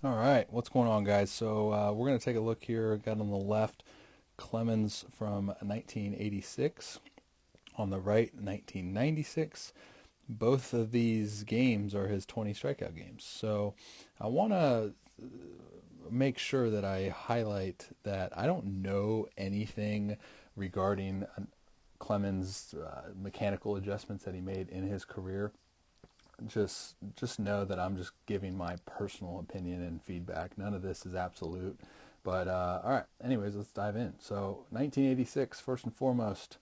All right, what's going on, guys? So we're going to take a look here. Got on the left Clemens from 1986, on the right 1996. Both of these games are his 20 strikeout games. So I want to make sure that I highlight that I don't know anything regarding Clemens' mechanical adjustments that he made in his career. Just know that I'm just giving my personal opinion and feedback. None of this is absolute. But all right, anyways, let's dive in. So 1986, first and foremost,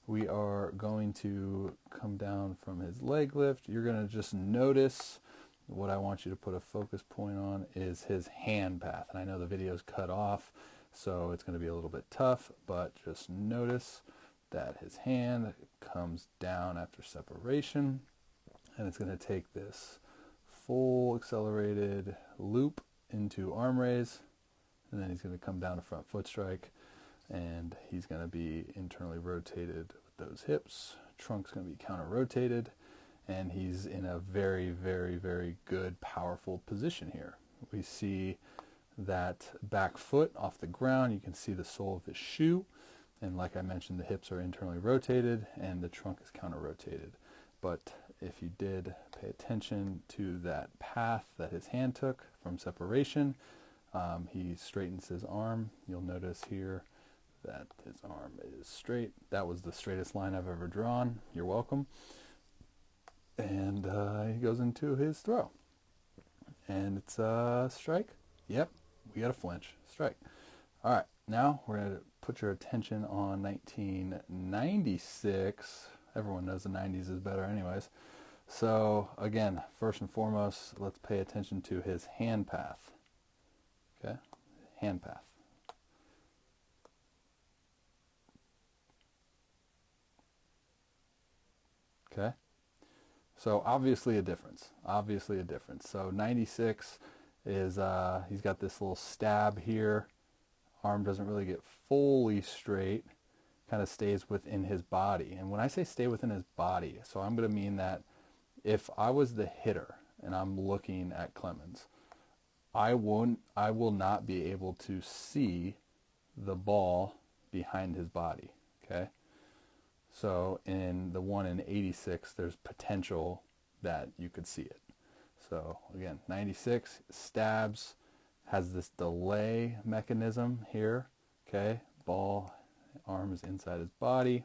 we are going to come down from his leg lift. You're going to just notice what I want you to put a focus point on is his hand path. And I know the video's cut off, so it's going to be a little bit tough, but just notice that his hand comes down after separation, and it's going to take this full accelerated loop into arm raise, and then he's going to come down to front foot strike, and he's going to be internally rotated with those hips. Trunk's going to be counter rotated, and he's in a very, very, very good, powerful position here. We see that back foot off the ground. You can see the sole of his shoe, and like I mentioned, the hips are internally rotated and the trunk is counter rotated. But if you did pay attention to that path that his hand took from separation, he straightens his arm. You'll notice here that his arm is straight. That was the straightest line I've ever drawn. You're welcome. And he goes into his throw. And it's a strike. Yep, we got a flinch. Strike. All right, now we're going to put your attention on 1996. Everyone knows the 90s is better anyways. So again, first and foremost, let's pay attention to his hand path. Okay, hand path. Okay, so obviously a difference. Obviously a difference. So 96 is, he's got this little stab here. Arm doesn't really get fully straight, kind of stays within his body. And when I say stay within his body, so I'm going to mean that if I was the hitter and I'm looking at Clemens, I will not be able to see the ball behind his body. Okay, so in the one in 86, there's potential that you could see it. So again, 96 stabs, has this delay mechanism here. Okay, ball, arm is inside his body,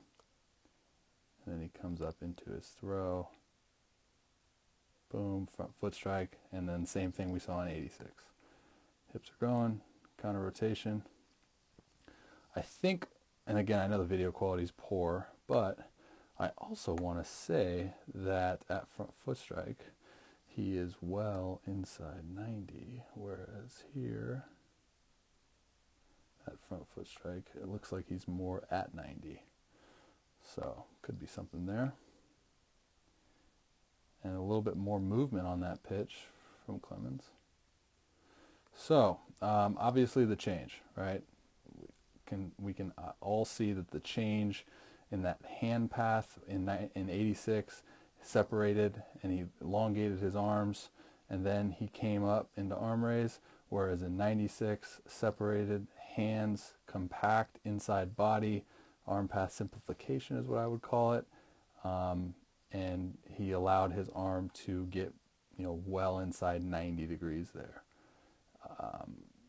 and then he comes up into his throw. Boom, front foot strike, and then same thing we saw in 86. Hips are going, counter rotation. I think, and again, I know the video quality is poor, but I also want to say that at front foot strike, he is well inside 90, whereas here, at front foot strike, it looks like he's more at 90. So, could be something there. And a little bit more movement on that pitch from Clemens. So, obviously the change, right? We can all see that the change in that hand path in 86 separated, and he elongated his arms, and then he came up into arm raise, whereas in 96 separated, hands compact inside body, arm path simplification is what I would call it, and he allowed his arm to get well inside 90 degrees there.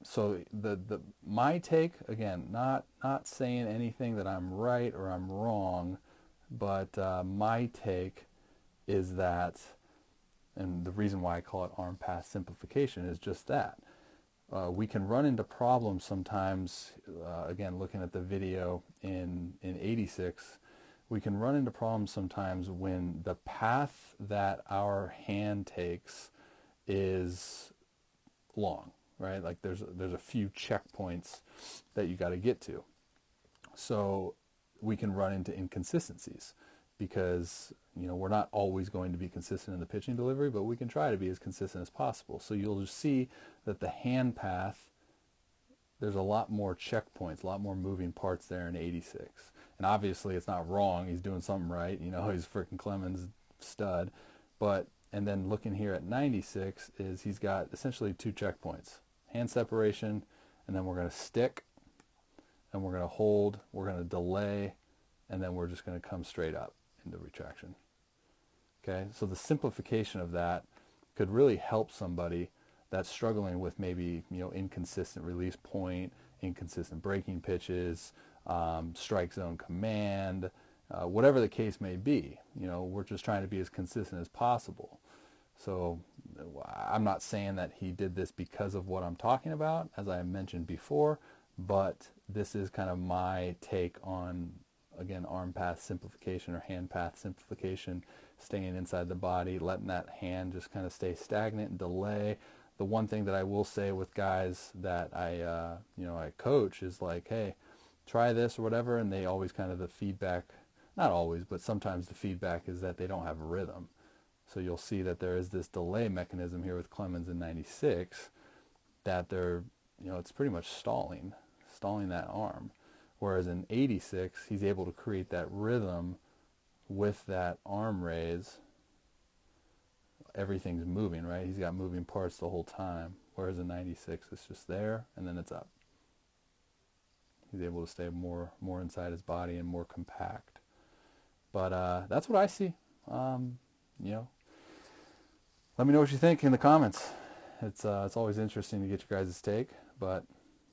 So my take, again, not saying anything that I'm right or I'm wrong, but my take is that, and the reason why I call it arm path simplification is just that. We can run into problems sometimes, again, looking at the video in 86, we can run into problems sometimes when the path that our hand takes is long, right? Like there's a few checkpoints that you got to get to. So we can run into inconsistencies because we're not always going to be consistent in the pitching delivery, but we can try to be as consistent as possible. So you'll just see that the hand path, there's a lot more checkpoints, a lot more moving parts there in 86. And obviously it's not wrong. He's doing something right. He's freaking Clemens stud. But And then looking here at 96 is he's got essentially 2 checkpoints. Hand separation, and then we're going to stick, and we're going to hold, we're going to delay, and then we're just going to come straight up into retraction. Okay, so the simplification of that could really help somebody that's struggling with maybe, inconsistent release point, inconsistent breaking pitches, strike zone command, whatever the case may be. We're just trying to be as consistent as possible. So I'm not saying that he did this because of what I'm talking about, as I mentioned before, but this is kind of my take on, again, arm path simplification or hand path simplification, staying inside the body, letting that hand just kind of stay stagnant and delay. The one thing that I will say with guys that I coach is like, hey, try this or whatever, and they always kind of, the feedback, not always, but sometimes the feedback is that they don't have rhythm. So you'll see that there is this delay mechanism here with Clemens in 96 that they're, it's pretty much stalling that arm. Whereas in 86, he's able to create that rhythm with that arm raise. Everything's moving, right? He's got moving parts the whole time. Whereas in 96, it's just there and then it's up. He's able to stay more inside his body and more compact. But that's what I see. Let me know what you think in the comments. It's always interesting to get your guys' take, but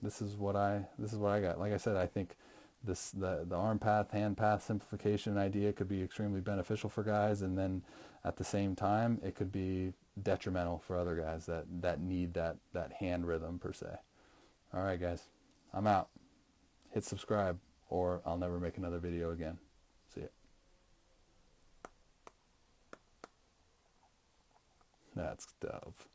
this is what I got. Like I said, I think the arm path, hand path simplification idea could be extremely beneficial for guys, and then at the same time it could be detrimental for other guys that need that hand rhythm per se. All right, guys, I'm out. Hit subscribe, or I'll never make another video again. See ya. That's tough.